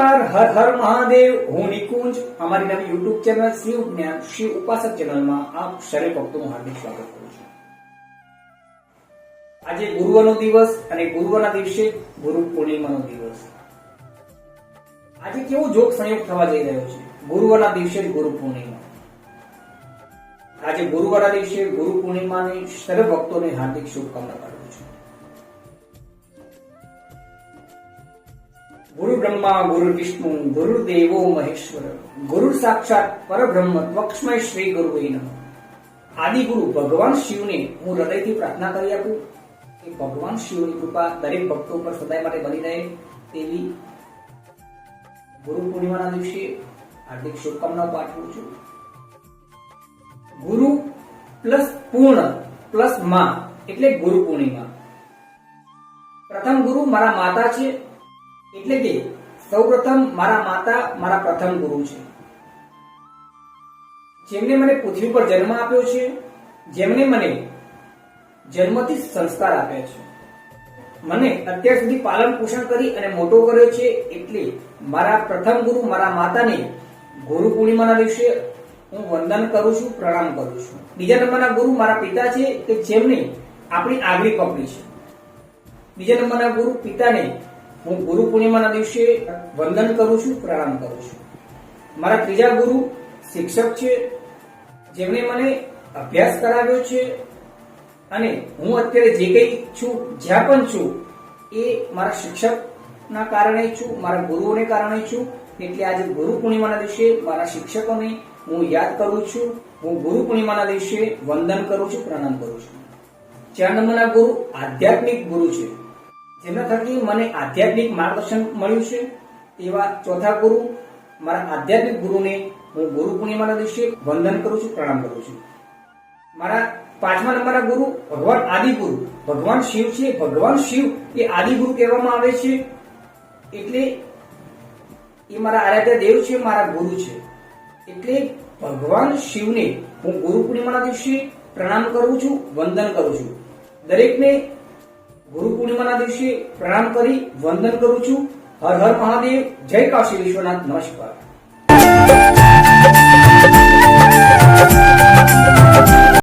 નમસ્કાર, હર હર મહાદેવ. હું નિકુંજ. અમારી નવી યુટ્યુબ ચેનલ શિવ જ્ઞાન શિવ ઉપાસક ચેનલમાં આપ સર્વે ભક્તોનું હાર્દિક સ્વાગત કરું છું. આજે ગુરુવારનો દિવસ અને ગુરુવારના દિવસે ગુરુ પૂર્ણિમાનો દિવસ. આજે કેવો જોગ સંયોગ થવા જઈ રહ્યો છે. ગુરુવારના દિવસે ગુરુ પૂર્ણિમા. આજે ગુરુવારના દિવસે ગુરુ પૂર્ણિમાની સર્વ ભક્તોને હાર્દિક શુભકામના પાઠવું છું. ગુરુ બ્રહ્મા ગુરુ વિષ્ણુ ગુરુ દેવો મહેશ્વર ગુરુ સાક્ષાત પરબ્રહ્મ તસ્મૈ શ્રી ગુરુવે નમઃ. આદિ ગુરુ ભગવાન શિવને હું હૃદયથી પ્રાર્થના કરી આપું કે ભગવાન શિવની કૃપા દરેક ભક્તો પર સદાય માટે બની રહે તેવી ગુરુ પૂર્ણિમાના દિવસે હાર્દિક શુભકામનાઓ પાઠવું છું. ગુરુ પ્લસ પૂર્ણ પ્લસ માં એટલે ગુરુ પૂર્ણિમા. પ્રથમ ગુરુ મારા માતા છે, એટલે કે સૌપ્રથમ મારા માતા મારા પ્રથમ ગુરુ છે, જેમને મને પૃથ્વી પર જન્મ આપ્યો છે, જેમને મને જન્મથી સંસ્કાર આપ્યા છે, મને અત્યાર સુધી પાલન પોષણ કરી અને મોટો કર્યો છે. એટલે મારા પ્રથમ ગુરુ મારા માતાને ગુરુ પૂર્ણિમાના દિવસે હું વંદન કરું છું, પ્રણામ કરું છું. બીજા નંબરના ગુરુ મારા પિતા છે કે જેમને આપણી આગળી પકડી છે. બીજા નંબરના ગુરુ પિતાને હું ગુરુ પૂર્ણિમાના દિવસે વંદન કરું છું, પ્રણામ કરું છું. મારા ત્રીજા ગુરુ શિક્ષક છે, જેમણે મને અભ્યાસ કરાવ્યો છે અને હું અત્યારે જે કંઈ છું, જ્યાં પણ છું, એ મારા શિક્ષકના કારણે છું, મારા ગુરુઓને કારણે છું. એટલે આજે ગુરુ પૂર્ણિમાના દિવસે મારા શિક્ષકોને હું યાદ કરું છું. હું ગુરુ પૂર્ણિમાના દિવસે વંદન કરું છું, પ્રણામ કરું છું. 4 નંબરના ગુરુ આધ્યાત્મિક ગુરુ છે, જેના થકી મને આધ્યાત્મિક માર્ગદર્શન મળ્યું છે. એવા ચોથા ગુરુ મારા આધ્યાત્મિક ગુરુને હું ગુરુ પૂર્ણિમાના દિવસે વંદન કરું છું, પ્રણામ કરું છું. મારા 5મા નંબરના ગુરુ ભગવાન આદિગુરુ ભગવાન શિવ છે. ભગવાન શિવ એ આદિગુરુ કહેવામાં આવે છે, એટલે એ મારા આરાધ્ય દેવ છે, મારા ગુરુ છે. એટલે ભગવાન શિવને હું ગુરુ પૂર્ણિમાના દિવસે પ્રણામ કરું છું, વંદન કરું છું. દરેકને ગુરુ પૂર્ણિમાના દિવસે પ્રણામ કરી વંદન કરું છું. હર હર મહાદેવ. જય કાશી વિશ્વનાથ. નમસ્કાર.